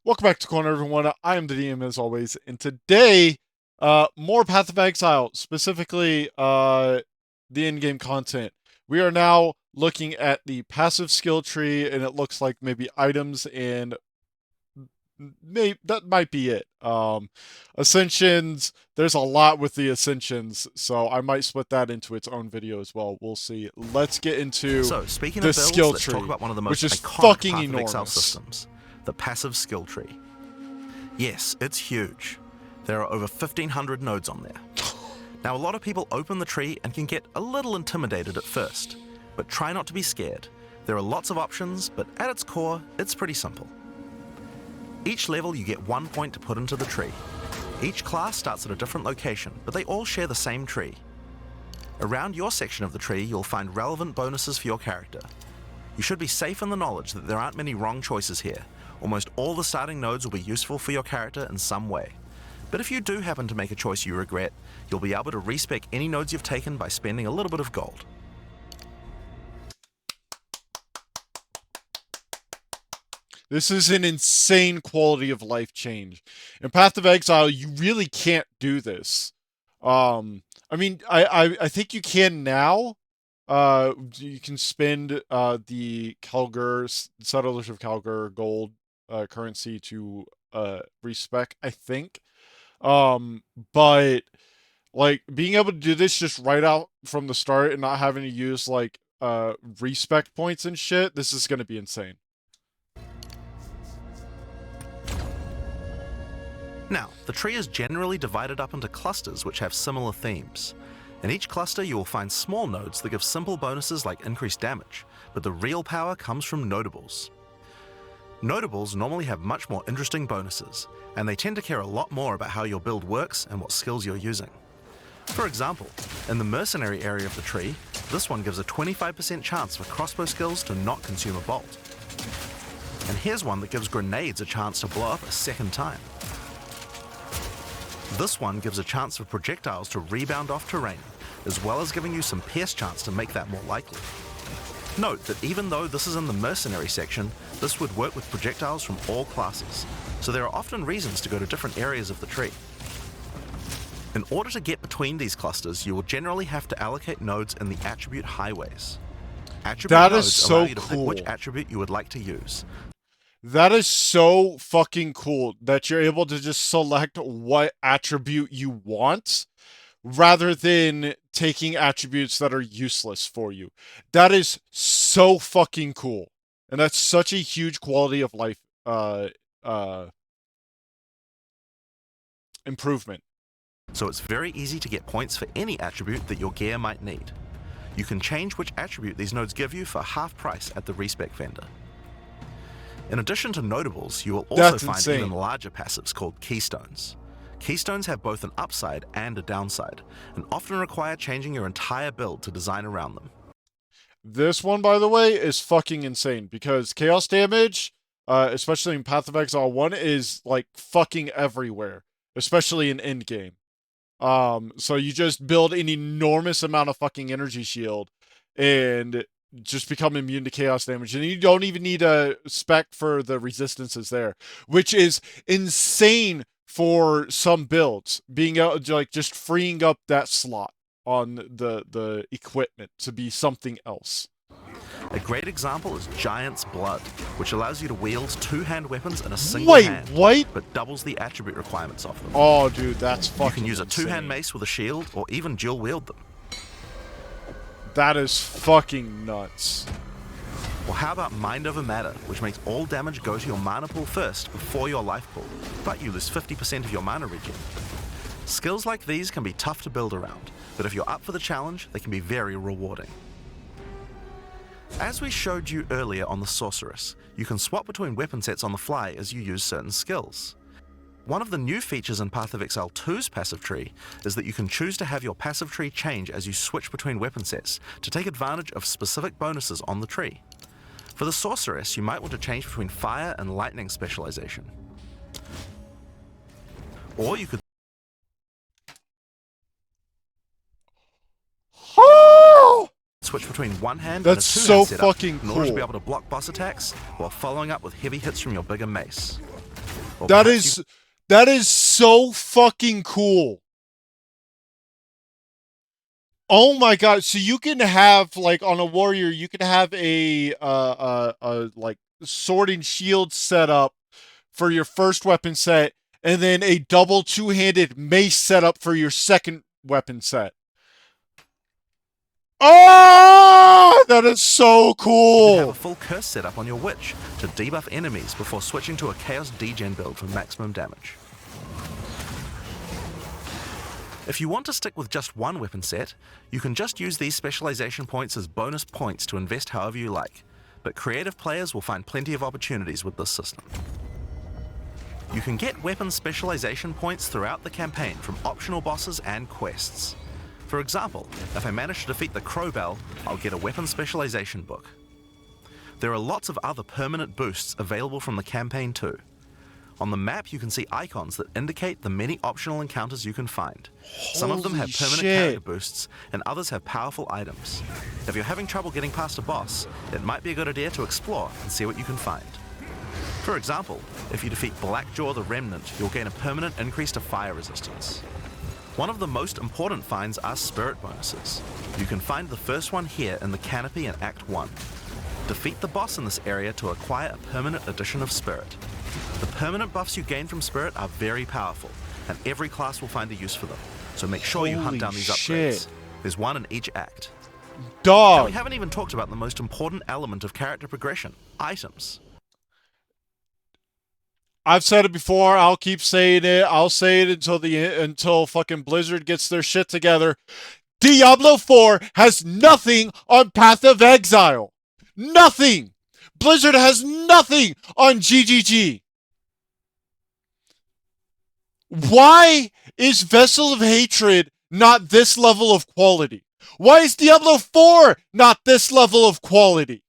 Welcome back to Corner, everyone. I am the DM as always, and today, more Path of Exile, specifically the in-game content. We are now looking at the passive skill tree, and it looks like maybe items and maybe that might be it. Ascensions. There's a lot with the Ascensions, so I might split that into its own video as well. We'll see. Let's get into So, speaking the of builds, skill let's tree, talk about one of the which most is iconic fucking Path of Exile enormous. systems, the passive skill tree. Yes, it's huge. There are over 1,500 nodes on there. Now, a lot of people open the tree and can get a little intimidated at first, but try not to be scared. There are lots of options, but at its core, it's pretty simple. Each level you get 1 point to put into the tree. Each class starts at a different location, but they all share the same tree. Around your section of the tree, you'll find relevant bonuses for your character. You should be safe in the knowledge that there aren't many wrong choices here. Almost all the starting nodes will be useful for your character in some way. But if you do happen to make a choice you regret, you'll be able to respec any nodes you've taken by spending a little bit of gold. This is an insane quality of life change. In Path of Exile, you really can't do this. I mean, I think you can now. You can spend the Calgar, Settlers of Calgar gold currency to respec, I think. But like being able to do this just right out from the start and not having to use like respec points and shit, this is gonna be insane. Now, the tree is generally divided up into clusters which have similar themes. In each cluster you will find small nodes that give simple bonuses like increased damage, but the real power comes from notables. Notables normally have much more interesting bonuses, and they tend to care a lot more about how your build works and what skills you're using. For example, in the mercenary area of the tree, this one gives a 25% chance for crossbow skills to not consume a bolt. And here's one that gives grenades a chance to blow up a second time. This one gives a chance for projectiles to rebound off terrain, as well as giving you some pierce chance to make that more likely. Note that even though this is in the mercenary section, this would work with projectiles from all classes, so there are often reasons to go to different areas of the tree. In order to get between these clusters, you will generally have to allocate nodes in the attribute highways. Attribute nodes allow you to pick which attribute you would like to use. That is so fucking cool that you're able to just select what attribute you want rather than taking attributes that are useless for you. That is so fucking cool. And that's such a huge quality of life improvement. So it's very easy to get points for any attribute that your gear might need. You can change which attribute these nodes give you for half price at the respec vendor. In addition to notables, you will also find even larger passives called keystones. Keystones have both an upside and a downside, and often require changing your entire build to design around them. This one, by the way, is fucking insane because chaos damage, especially in Path of Exile 1, is like fucking everywhere, especially in endgame. So you just build an enormous amount of fucking energy shield and just become immune to chaos damage, and you don't even need a spec for the resistances there, which is insane for some builds, being able to like just freeing up that slot on the equipment to be something else. A great example is Giant's Blood, which allows you to wield two-hand weapons in a single hand, but doubles the attribute requirements of them. Oh, dude, that's fucking You can use a insane. two-hand mace with a shield, or even dual wield them. That is fucking nuts. Or how about Mind Over Matter, which makes all damage go to your mana pool first before your life pool, but you lose 50% of your mana regen. Skills like these can be tough to build around, but if you're up for the challenge, they can be very rewarding. As we showed you earlier on the Sorceress, you can swap between weapon sets on the fly as you use certain skills. One of the new features in Path of Exile 2's passive tree is that you can choose to have your passive tree change as you switch between weapon sets to take advantage of specific bonuses on the tree. For the Sorceress, you might want to change between fire and lightning specialization. Or you could switch between one hand and a two-hand setup in order to be able to block boss attacks while following up with heavy hits from your bigger mace. Or That perhaps you is so fucking cool. Oh my god! So you can have like on a warrior, you can have a like sword and shield set up for your first weapon set, and then a double two-handed mace setup for your second weapon set. Oh, that is so can have a cool. full curse setup on your witch to debuff enemies before switching to a chaos degen build for maximum damage. If you want to stick with just one weapon set, you can just use these specialization points as bonus points to invest however you like, but creative players will find plenty of opportunities with this system. You can get weapon specialization points throughout the campaign from optional bosses and quests. For example, if I manage to defeat the Crowbell, I'll get a weapon specialization book. There are lots of other permanent boosts available from the campaign too. On the map, you can see icons that indicate the many optional encounters you can find. Some of them have permanent character boosts, and others have powerful items. If you're having trouble getting past a boss, it might be a good idea to explore and see what you can find. For example, if you defeat Blackjaw the Remnant, you'll gain a permanent increase to fire resistance. One of the most important finds are spirit bonuses. You can find the first one here in the canopy in Act 1. Defeat the boss in this area to acquire a permanent addition of spirit. The permanent buffs you gain from spirit are very powerful, and every class will find a use for them, so make sure you hunt down these upgrades. There's one in each act. Dog. And we haven't even talked about the most important element of character progression, items. I've said it before. I'll keep saying it. I'll say it until fucking Blizzard gets their shit together. Diablo 4 has nothing on Path of Exile. Nothing. Blizzard has nothing on GGG. Why is Vessel of Hatred not this level of quality? Why is Diablo 4 not this level of quality?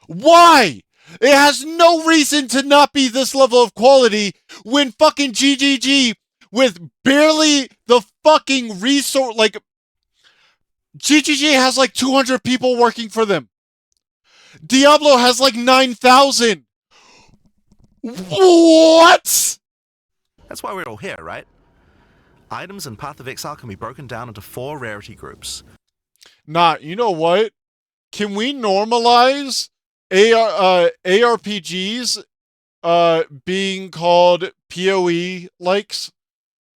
Why? It has no reason to not be this level of quality when fucking GGG with barely the fucking resource, like GGG has like 200 people working for them. Diablo has like 9,000. What? That's why we're all here, right? Items in Path of Exile can be broken down into 4 rarity groups. Nah, you know what? Can we normalize ARPGs being called PoE likes?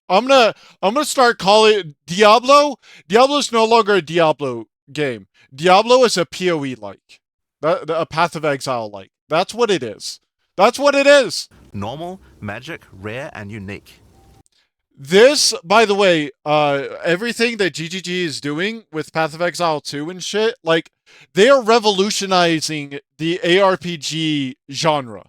I'm gonna start calling it Diablo. Diablo's no longer a Diablo game. Diablo is a PoE like. A Path of Exile like. That's what it is. That's what it is. Normal, magic, rare, and unique. This, by the way, everything that GGG is doing with Path of Exile 2 and shit, like, they are revolutionizing the ARPG genre.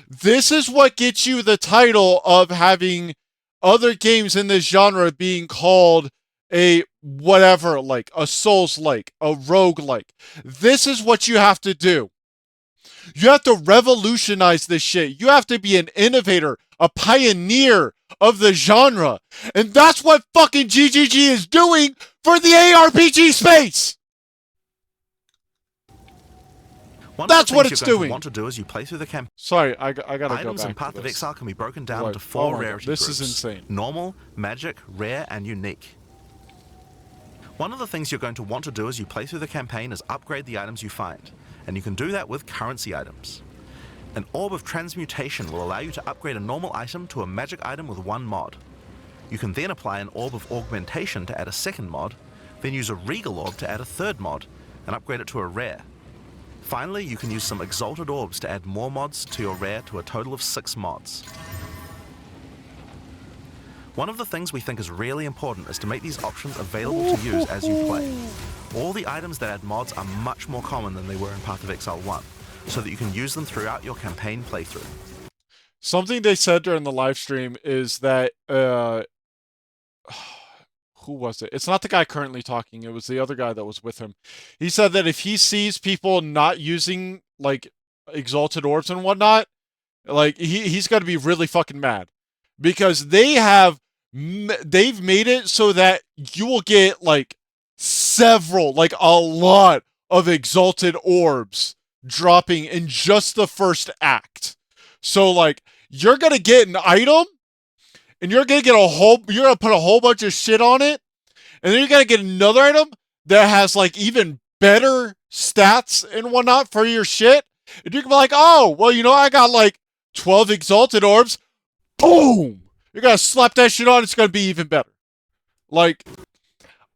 This is what gets you the title of having other games in this genre being called a whatever, like, a Souls-like, a rogue-like. This is what you have to do. You have to revolutionize this shit. You have to be an innovator, a pioneer of the genre. And that's what fucking GGG is doing for the ARPG space. That's what it's doing. Want to do as you play through the campaign. Sorry, I gotta go back. Items in Path of Exile can be broken down into 4 Oh my God, rarity this groups. is insane. Normal, magic, rare, and unique. One of the things you're going to want to do as you play through the campaign is upgrade the items you find, and you can do that with currency items. An Orb of Transmutation will allow you to upgrade a normal item to a magic item with 1 mod. You can then apply an Orb of Augmentation to add a 2nd mod, then use a Regal Orb to add a 3rd mod, and upgrade it to a rare. Finally, you can use some Exalted Orbs to add more mods to your rare to a total of 6 mods. One of the things we think is really important is to make these options available to use as you play. All the items that add mods are much more common than they were in Path of Exile 1, so that you can use them throughout your campaign playthrough. Something they said during the live stream is that, who was it? It's not the guy currently talking, it was the other guy that was with him. He said that if he sees people not using, like, Exalted Orbs and whatnot, like, he's gotta be really fucking mad. Because they've made it so that you will get, like, several, like, a lot of Exalted Orbs dropping in just the first act. So like you're gonna get an item and you're gonna put a whole bunch of shit on it, and then you're gonna get another item that has like even better stats and whatnot for your shit. And you can be like, oh, well, I got like 12 exalted orbs. Boom! You're gonna slap that shit on, it's gonna be even better. Like,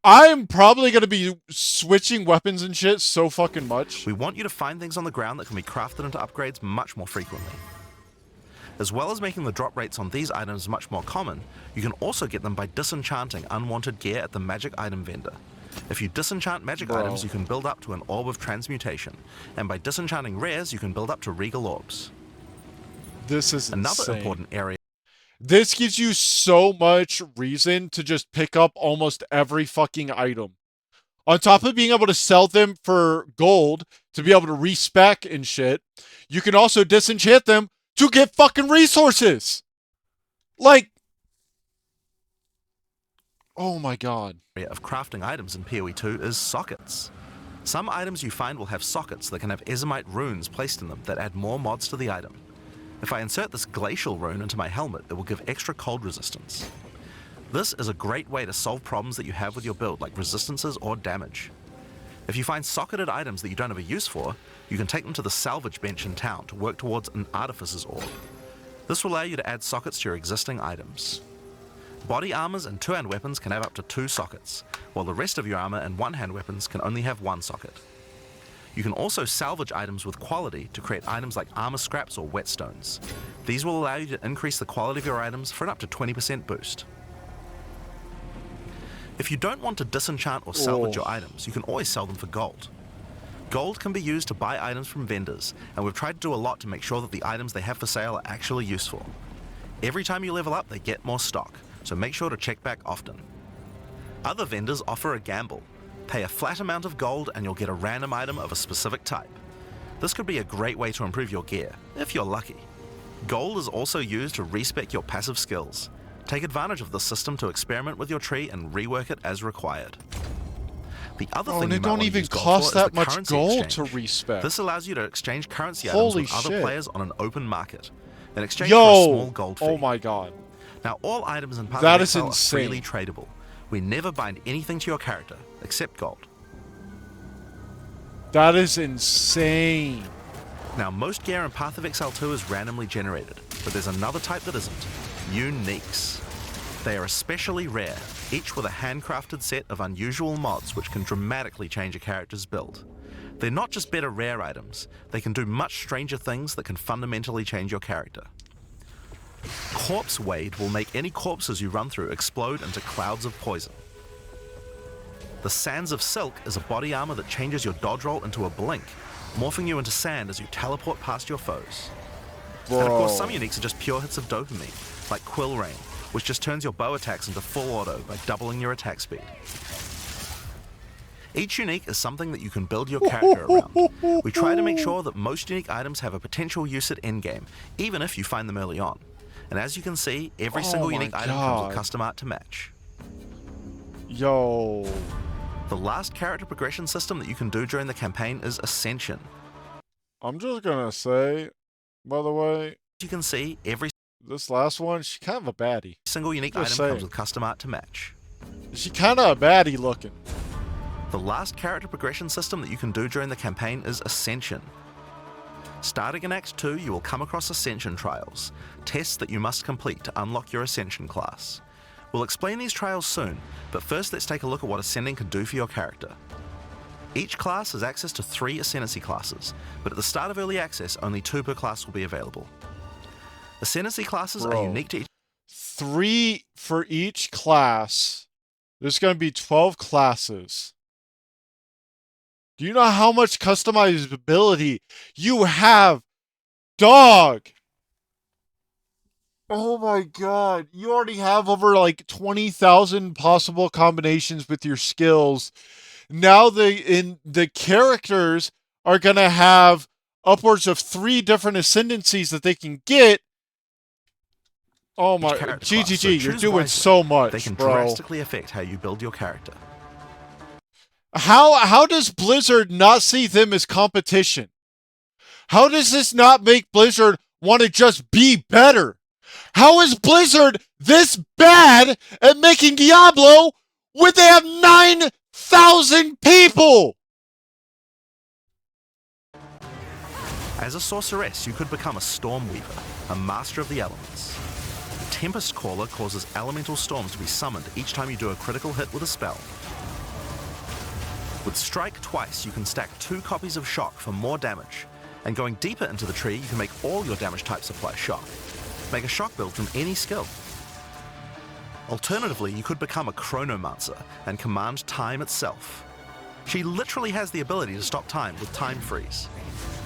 I'm probably gonna be switching weapons and shit so fucking much. We want you to find things on the ground that can be crafted into upgrades much more frequently. As well as making the drop rates on these items much more common, you can also get them by disenchanting unwanted gear at the magic item vendor. If you disenchant magic items, you can build up to an orb of transmutation, and by disenchanting rares, you can build up to regal orbs. This is another insane. Important area. This gives you so much reason to just pick up almost every fucking item. On top of being able to sell them for gold, to be able to respec and shit, you can also disenchant them to get fucking resources. Like, oh my god. Of crafting items in PoE 2 is sockets. Some items you find will have sockets that can have Ezomite runes placed in them that add more mods to the item. If I insert this glacial rune into my helmet, it will give extra cold resistance. This is a great way to solve problems that you have with your build, like resistances or damage. If you find socketed items that you don't have a use for, you can take them to the salvage bench in town to work towards an artificer's orb. This will allow you to add sockets to your existing items. Body armors and two-hand weapons can have up to 2 sockets, while the rest of your armor and one-hand weapons can only have 1 socket. You can also salvage items with quality to create items like armor scraps or whetstones. These will allow you to increase the quality of your items for an up to 20% boost. If you don't want to disenchant or salvage your items, you can always sell them for gold. Gold can be used to buy items from vendors, and we've tried to do a lot to make sure that the items they have for sale are actually useful. Every time you level up, they get more stock, so make sure to check back often. Other vendors offer a gamble. Pay a flat amount of gold and you'll get a random item of a specific type. This could be a great way to improve your gear, if you're lucky. Gold is also used to respec your passive skills. Take advantage of this system to experiment with your tree and rework it as required. The other thing and you it might don't want to even use gold cost for is that the much currency gold exchange. to respec. This allows you to exchange currency Holy items with other shit. players on an open market, in exchange for a small gold fee. Oh my god. Now all items in Path That of is Exile are insane. freely tradable. We never bind anything to your character, except gold. That is insane. Now most gear in Path of Exile 2 is randomly generated, but there's another type that isn't. Uniques. They are especially rare, each with a handcrafted set of unusual mods which can dramatically change a character's build. They're not just better rare items, they can do much stranger things that can fundamentally change your character. Corpse Wade will make any corpses you run through explode into clouds of poison. The Sands of Silk is a body armor that changes your dodge roll into a blink, morphing you into sand as you teleport past your foes. And of course some uniques are just pure hits of dopamine, like Quill Rain, which just turns your bow attacks into full auto by doubling your attack speed. Each unique is something that you can build your character around. We try to make sure that most unique items have a potential use at endgame, even if you find them early on. And as you can see, every single unique item comes with custom art to match. Yo. The last character progression system that you can do during the campaign is Ascension. I'm just gonna say, by the way, As you can see, every this last one, she's kind of a baddie. single unique item comes with custom art to match. She's kind of a baddie looking. The last character progression system that you can do during the campaign is Ascension. Starting in Act 2, you will come across Ascension trials, tests that you must complete to unlock your Ascension class. We'll explain these trials soon, but first let's take a look at what Ascending can do for your character. Each class has access to 3 Ascendancy classes, but at the start of Early Access, only 2 per class will be available. Ascendancy classes are unique to each 3 for each class. There's going to be 12 classes. Do you know how much customizability you have? Dog! Oh my god. You already have over like 20,000 possible combinations with your skills. Now the characters are going to have upwards of 3 different ascendancies that they can get. Oh my, GGG, you're doing so much, They can bro. drastically affect how you build your character. How does Blizzard not see them as competition? How does this not make Blizzard want to just be better. How is Blizzard this bad at making Diablo when they have 9,000 people? As a sorceress, you could become a Storm Weaver, a master of the elements. Tempest Caller causes elemental storms to be summoned each time you do a critical hit with a spell. With Strike twice, you can stack 2 copies of Shock for more damage, and going deeper into the tree, you can make all your damage types apply Shock. Make a Shock build from any skill. Alternatively, you could become a Chronomancer and command time itself. She literally has the ability to stop time with Time Freeze.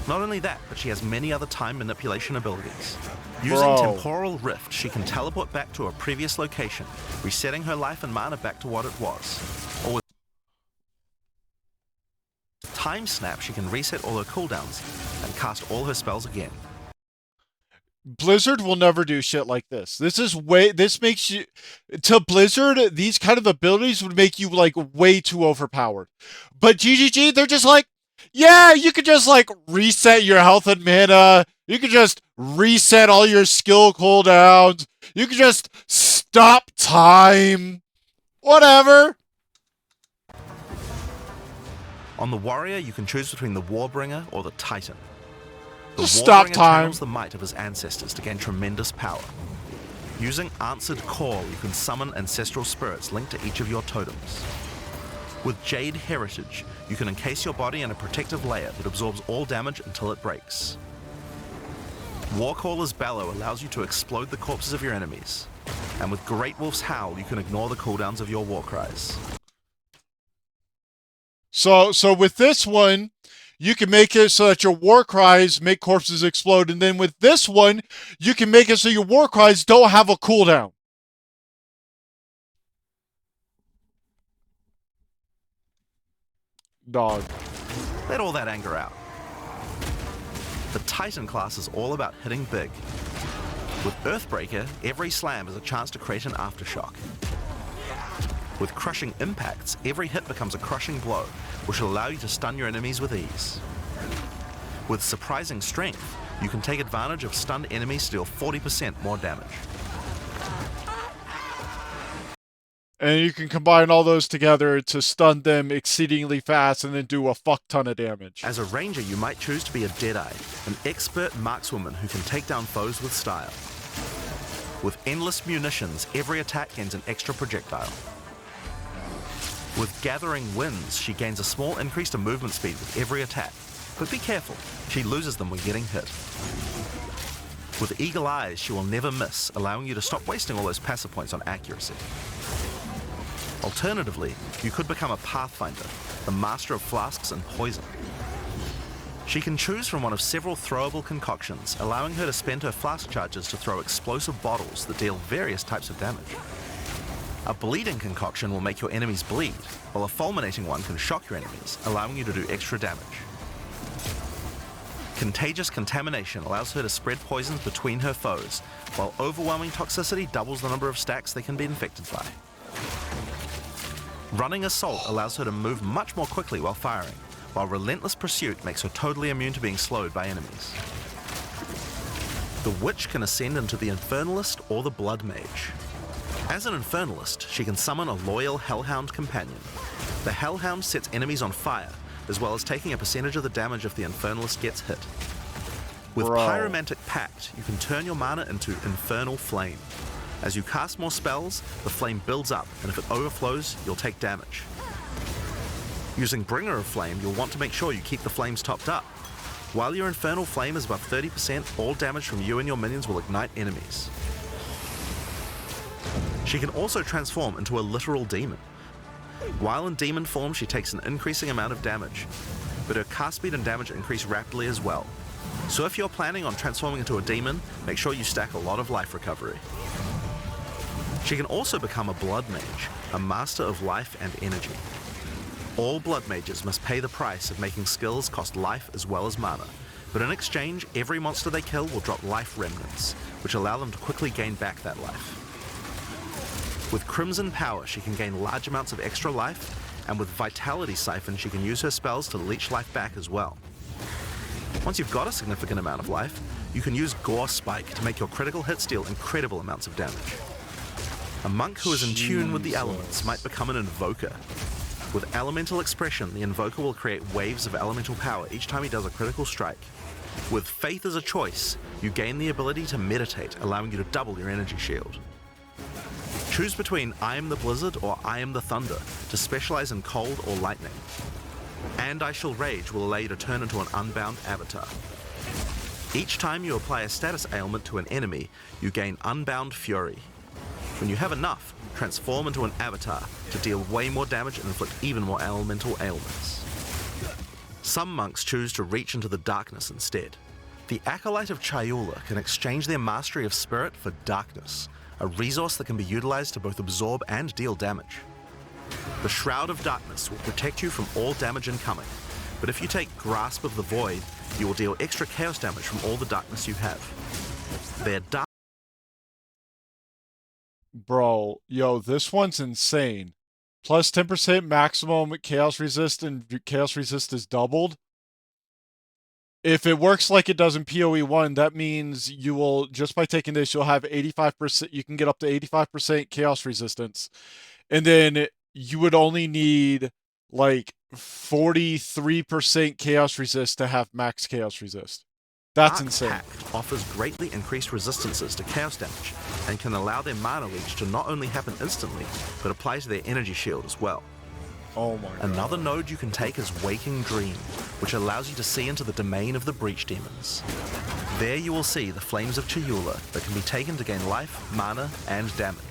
Not only that, but she has many other time manipulation abilities. Using Temporal Rift, she can teleport back to a previous location, resetting her life and mana back to what it was. Or with Time Snap, she can reset all her cooldowns and cast all her spells again. Blizzard will never do shit like this. This makes you, to Blizzard, these kind of abilities would make you like way too overpowered. But GGG, they're just like, yeah, you could just like reset your health and mana. You could just reset all your skill cooldowns. You could just stop time. Whatever. On the Warrior, you can choose between the Warbringer or the Titan. The Just stop Warbringer time. channels the might of his ancestors to gain tremendous power. Using Answered Call, you can summon ancestral spirits linked to each of your totems. With Jade Heritage, you can encase your body in a protective layer that absorbs all damage until it breaks. Warcaller's Bellow allows you to explode the corpses of your enemies. And with Great Wolf's Howl, you can ignore the cooldowns of your war cries. So with this one, you can make it so that your war cries make corpses explode, and then with this one, you can make it so your war cries don't have a cooldown. Dog. Let all that anger out. The Titan class is all about hitting big. With Earthbreaker, every slam is a chance to create an aftershock. With Crushing Impacts, every hit becomes a crushing blow, which will allow you to stun your enemies with ease. With Surprising Strength, you can take advantage of stunned enemies to deal 40% more damage. And you can combine all those together to stun them exceedingly fast and then do a fuck ton of damage. As a ranger, you might choose to be a Deadeye, an expert markswoman who can take down foes with style. With Endless Munitions, every attack gains an extra projectile. With Gathering Winds, she gains a small increase to movement speed with every attack, but be careful, she loses them when getting hit. With Eagle Eyes, she will never miss, allowing you to stop wasting all those passive points on accuracy. Alternatively, you could become a Pathfinder, the master of flasks and poison. She can choose from one of several throwable concoctions, allowing her to spend her flask charges to throw explosive bottles that deal various types of damage. A bleeding concoction will make your enemies bleed, while a fulminating one can shock your enemies, allowing you to do extra damage. Contagious Contamination allows her to spread poisons between her foes, while Overwhelming Toxicity doubles the number of stacks they can be infected by. Running Assault allows her to move much more quickly while firing, while Relentless Pursuit makes her totally immune to being slowed by enemies. The Witch can ascend into the Infernalist or the Blood Mage. As an Infernalist, she can summon a loyal Hellhound companion. The Hellhound sets enemies on fire, as well as taking a percentage of the damage if the Infernalist gets hit. With Pyromantic Pact, you can turn your mana into Infernal Flame. As you cast more spells, the flame builds up, and if it overflows, you'll take damage. Using Bringer of Flame, you'll want to make sure you keep the flames topped up. While your Infernal Flame is above 30%, all damage from you and your minions will ignite enemies. She can also transform into a literal demon. While in demon form, she takes an increasing amount of damage, but her cast speed and damage increase rapidly as well. So if you're planning on transforming into a demon, make sure you stack a lot of life recovery. She can also become a Blood Mage, a master of life and energy. All Blood Mages must pay the price of making skills cost life as well as mana, but in exchange, every monster they kill will drop life remnants, which allow them to quickly gain back that life. With Crimson Power, she can gain large amounts of extra life, and with Vitality Siphon, she can use her spells to leech life back as well. Once you've got a significant amount of life, you can use Gore Spike to make your critical hits deal incredible amounts of damage. A monk who is in tune with the elements might become an invoker. With elemental expression, the invoker will create waves of elemental power each time he does a critical strike. With faith as a choice, you gain the ability to meditate, allowing you to double your energy shield. Choose between I am the blizzard or I am the thunder to specialize in cold or lightning. And I shall rage will allow you to turn into an unbound avatar. Each time you apply a status ailment to an enemy, you gain unbound fury. When you have enough, transform into an avatar to deal way more damage and inflict even more elemental ailments. Some monks choose to reach into the darkness instead. The Acolyte of Chayula can exchange their mastery of spirit for darkness, a resource that can be utilized to both absorb and deal damage. The Shroud of Darkness will protect you from all damage incoming, but if you take Grasp of the Void, you will deal extra chaos damage from all the darkness you have. Their dark Bro, yo, this one's insane. Plus 10% maximum chaos resist, and chaos resist is doubled. If it works like it does in PoE 1, that means you will, just by taking this, you'll have 85%, you can get up to 85% chaos resistance. And then you would only need like 43% chaos resist to have max chaos resist. That's insane. Pact offers greatly increased resistances to chaos damage and can allow their mana leech to not only happen instantly, but apply to their energy shield as well. Oh my god. Another node you can take is Waking Dream, which allows you to see into the domain of the Breach Demons. There you will see the Flames of Chayula that can be taken to gain life, mana, and damage.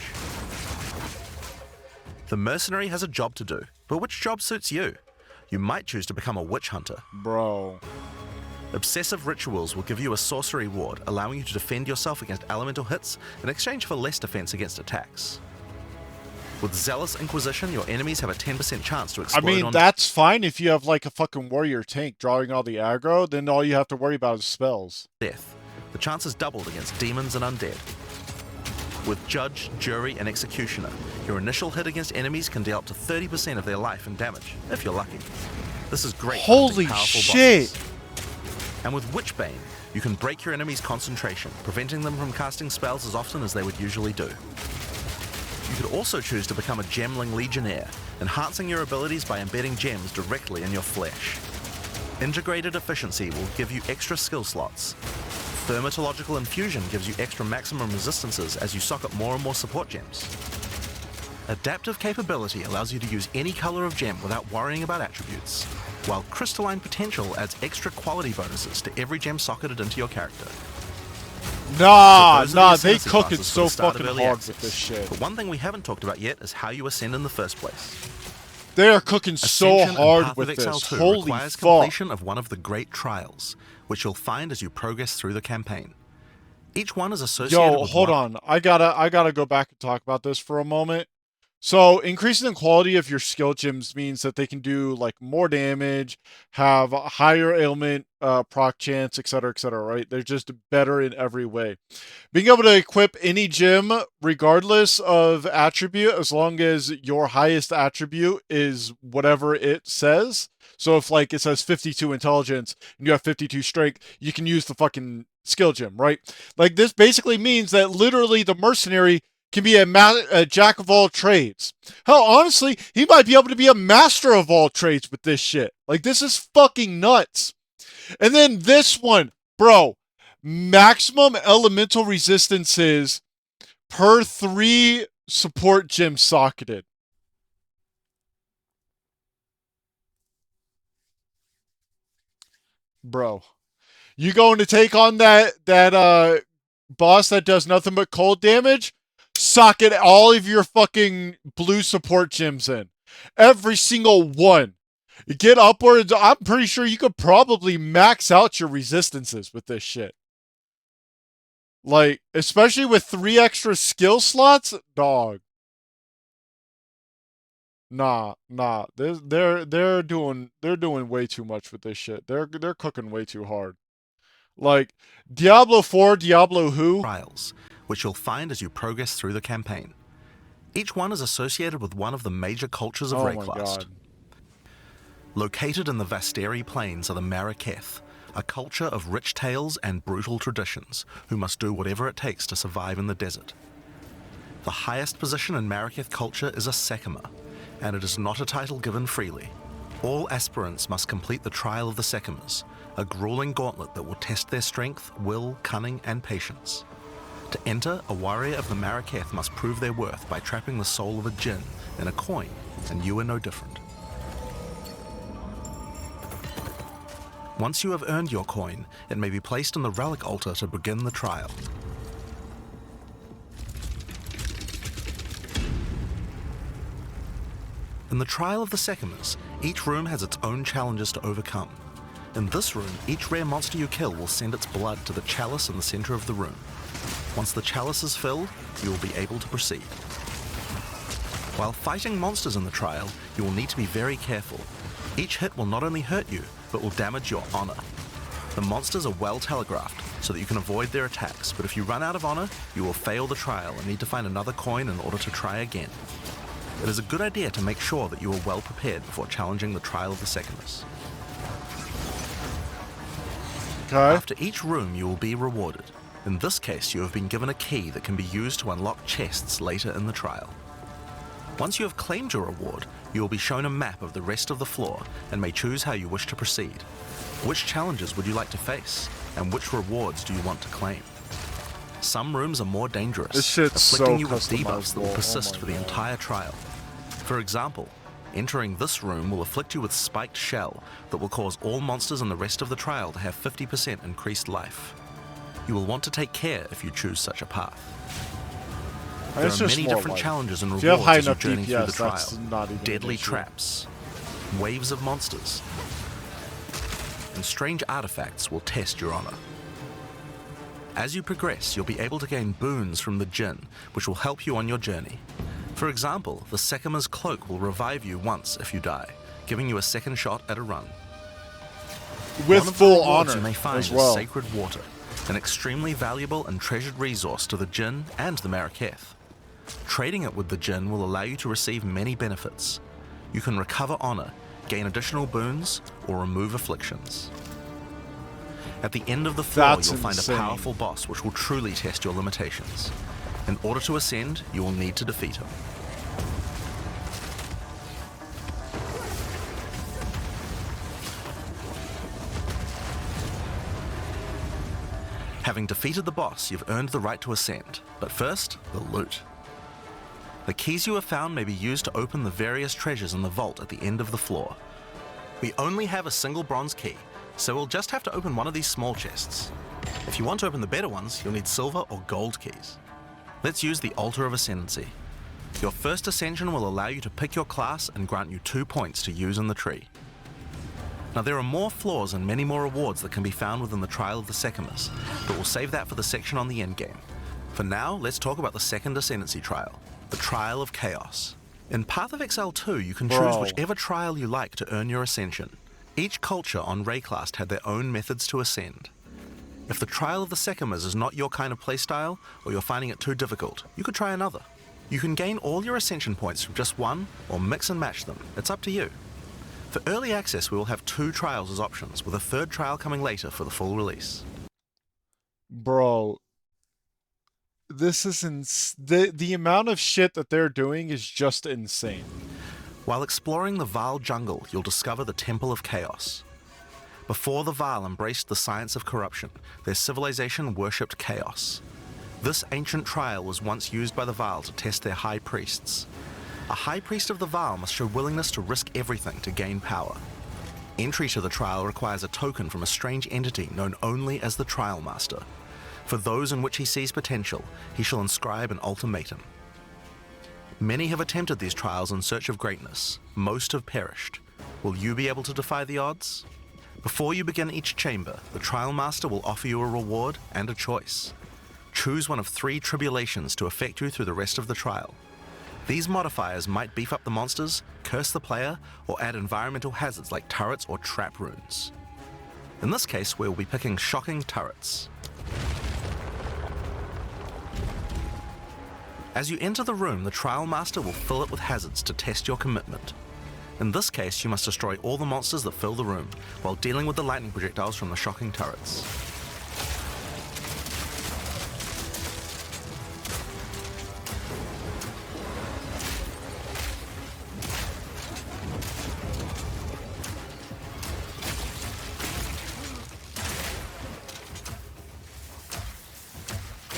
The Mercenary has a job to do, but which job suits you? You might choose to become a Witch Hunter. Bro. Obsessive Rituals will give you a sorcery ward, allowing you to defend yourself against elemental hits in exchange for less defense against attacks. With Zealous Inquisition, your enemies have a 10% chance to explode that's fine if you have like a fucking warrior tank drawing all the aggro, then all you have to worry about is spells. Death. The chance is doubled against demons and undead. With Judge, Jury, and Executioner, your initial hit against enemies can deal up to 30% of their life and damage, if you're lucky. This is great for hunting Holy powerful shit! bosses. And with Witchbane, you can break your enemy's concentration, preventing them from casting spells as often as they would usually do. You could also choose to become a Gemling Legionnaire, enhancing your abilities by embedding gems directly in your flesh. Integrated Efficiency will give you extra skill slots. Thermatological Infusion gives you extra maximum resistances as you sock up more and more support gems. Adaptive Capability allows you to use any color of gem without worrying about attributes, while Crystalline Potential adds extra quality bonuses to every gem socketed into your character. Nah, they Ascension cook it classes for so the start of fucking early hard access. with this shit. But one thing we haven't talked about yet is how you ascend in the first place. They are cooking so Ascension and hard Path with of Exile this. 2 Holy requires fuck. completion of one of the great trials, which you'll find as you progress through the campaign. Each one is associated Yo, with hold one... on. I gotta go back and talk about this for a moment. So, increasing the quality of your skill gems means that they can do, like, more damage, have a higher ailment, proc chance, etc., right? They're just better in every way. Being able to equip any gem, regardless of attribute, as long as your highest attribute is whatever it says. So, if, like, it says 52 intelligence, and you have 52 strength, you can use the fucking skill gem, right? Like, this basically means that literally the mercenary can be a jack of all trades. Hell, honestly, he might be able to be a master of all trades with this shit. Like, this is fucking nuts. And then this one, bro, maximum elemental resistances per 3 support gems socketed. Bro, you going to take on that boss that does nothing but cold damage? Socket all of your fucking blue support gems in. Every single one. Get upwards. I'm pretty sure you could probably max out your resistances with this shit. Like, especially with 3 extra skill slots, dog. Nah. They're doing way too much with this shit. They're cooking way too hard. Like, Diablo 4, Diablo who? trials, which you'll find as you progress through the campaign. Each one is associated with one of the major cultures of Oh my Rayclast. god. Located in the Vasteri Plains are the Maraketh, a culture of rich tales and brutal traditions who must do whatever it takes to survive in the desert. The highest position in Marraketh culture is a Sekima, and it is not a title given freely. All aspirants must complete the Trial of the Sekimas, a grueling gauntlet that will test their strength, will, cunning, and patience. To enter, a warrior of the Marraketh must prove their worth by trapping the soul of a jinn in a coin, and you are no different. Once you have earned your coin, it may be placed on the relic altar to begin the trial. In the Trial of the Sekimas, each room has its own challenges to overcome. In this room, each rare monster you kill will send its blood to the chalice in the center of the room. Once the chalice is filled, you will be able to proceed. While fighting monsters in the trial, you will need to be very careful. Each hit will not only hurt you, but will damage your honor. The monsters are well telegraphed, so that you can avoid their attacks, but if you run out of honor, you will fail the trial and need to find another coin in order to try again. It is a good idea to make sure that you are well prepared before challenging the Trial of the Sekimas. Okay. After each room, you will be rewarded. In this case, you have been given a key that can be used to unlock chests later in the trial. Once you have claimed your reward, you will be shown a map of the rest of the floor and may choose how you wish to proceed. Which challenges would you like to face, and which rewards do you want to claim? Some rooms are more dangerous, This shit's afflicting so you with debuffs that will customizable. persist Oh for my the God. entire trial. For example, entering this room will afflict you with spiked shell that will cause all monsters in the rest of the trial to have 50% increased life. You will want to take care if you choose such a path. There It's are just many more different like- challenges and if you have rewards high as you enough journey through the DPS, that's trial. not even an Deadly issue. traps, waves of monsters, and strange artifacts will test your honor. As you progress, you'll be able to gain boons from the Jinn, which will help you on your journey. For example, the Sekima's cloak will revive you once if you die, giving you a second shot at a run. With One of the full rewards honor you may find as is well. sacred water, an extremely valuable and treasured resource to the Jinn and the Marraketh. Trading it with the Jinn will allow you to receive many benefits. You can recover honor, gain additional boons, or remove afflictions. At the end of the floor, That's you'll find insane. a powerful boss which will truly test your limitations. In order to ascend, you will need to defeat him. Having defeated the boss, you've earned the right to ascend. But first, the loot. The keys you have found may be used to open the various treasures in the vault at the end of the floor. We only have a single bronze key, so we'll just have to open one of these small chests. If you want to open the better ones, you'll need silver or gold keys. Let's use the Altar of Ascendancy. Your first ascension will allow you to pick your class and grant you 2 points to use in the tree. Now there are more floors and many more rewards that can be found within the Trial of the Sekimas, but we'll save that for the section on the endgame. For now, let's talk about the second Ascendancy trial, the Trial of Chaos. In Path of Exile 2, you can choose Bro. whichever trial you like to earn your ascension. Each culture on Rayclast had their own methods to ascend. If the Trial of the Sekimas is not your kind of playstyle, or you're finding it too difficult, you could try another. You can gain all your ascension points from just one, or mix and match them. It's up to you. For early access, we will have 2 trials as options, with a 3rd trial coming later for the full release. Bro, this is the amount of shit that they're doing is just insane. While exploring the Vaal jungle, you'll discover the Temple of Chaos. Before the Vaal embraced the science of corruption, their civilization worshipped chaos. This ancient trial was once used by the Vaal to test their high priests. A high priest of the Vaal must show willingness to risk everything to gain power. Entry to the trial requires a token from a strange entity known only as the Trial Master. For those in which he sees potential, he shall inscribe an ultimatum. Many have attempted these trials in search of greatness. Most have perished. Will you be able to defy the odds? Before you begin each chamber, the Trial Master will offer you a reward and a choice. Choose one of 3 tribulations to affect you through the rest of the trial. These modifiers might beef up the monsters, curse the player, or add environmental hazards like turrets or trap runes. In this case, we'll be picking shocking turrets. As you enter the room, the Trial Master will fill it with hazards to test your commitment. In this case, you must destroy all the monsters that fill the room, while dealing with the lightning projectiles from the shocking turrets.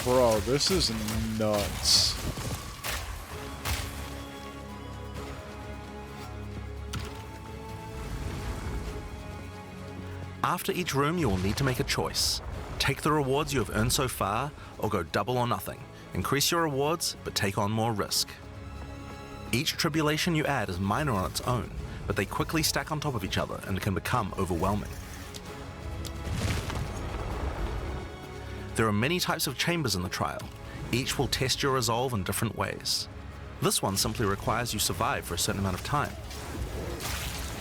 Bro, this is nuts. After each room, you will need to make a choice. Take the rewards you have earned so far, or go double or nothing. Increase your rewards, but take on more risk. Each tribulation you add is minor on its own, but they quickly stack on top of each other and can become overwhelming. There are many types of chambers in the trial. Each will test your resolve in different ways. This one simply requires you survive for a certain amount of time.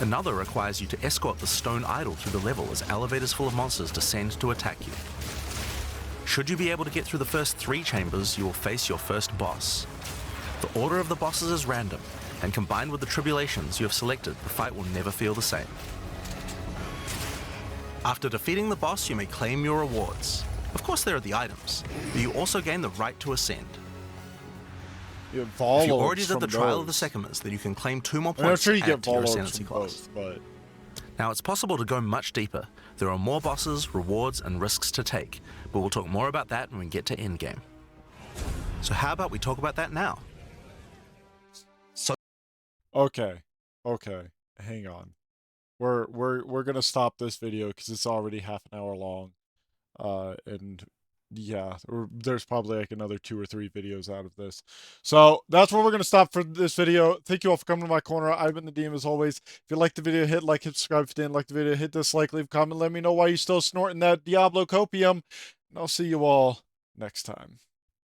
Another requires you to escort the stone idol through the level as elevators full of monsters descend to attack you. Should you be able to get through the first 3 chambers, you will face your first boss. The order of the bosses is random, and combined with the tribulations you have selected, the fight will never feel the same. After defeating the boss, you may claim your rewards. Of course there are the items, but you also gain the right to ascend. If you already did the trial of the Secumers, then you can claim 2 more points to add to your ascendancy class. Now it's possible to go much deeper. There are more bosses, rewards, and risks to take, but we'll talk more about that when we get to endgame. So how about we talk about that now? Okay, hang on. We're gonna stop this video because it's already half an hour long. And yeah, there's probably like another 2 or 3 videos out of this. So that's where we're going to stop for this video. Thank you all for coming to my corner. I've been the DM as always. If you liked the video, hit like, hit subscribe. If you didn't like the video, hit dislike, leave a comment. Let me know why you're still snorting that Diablo copium. And I'll see you all next time.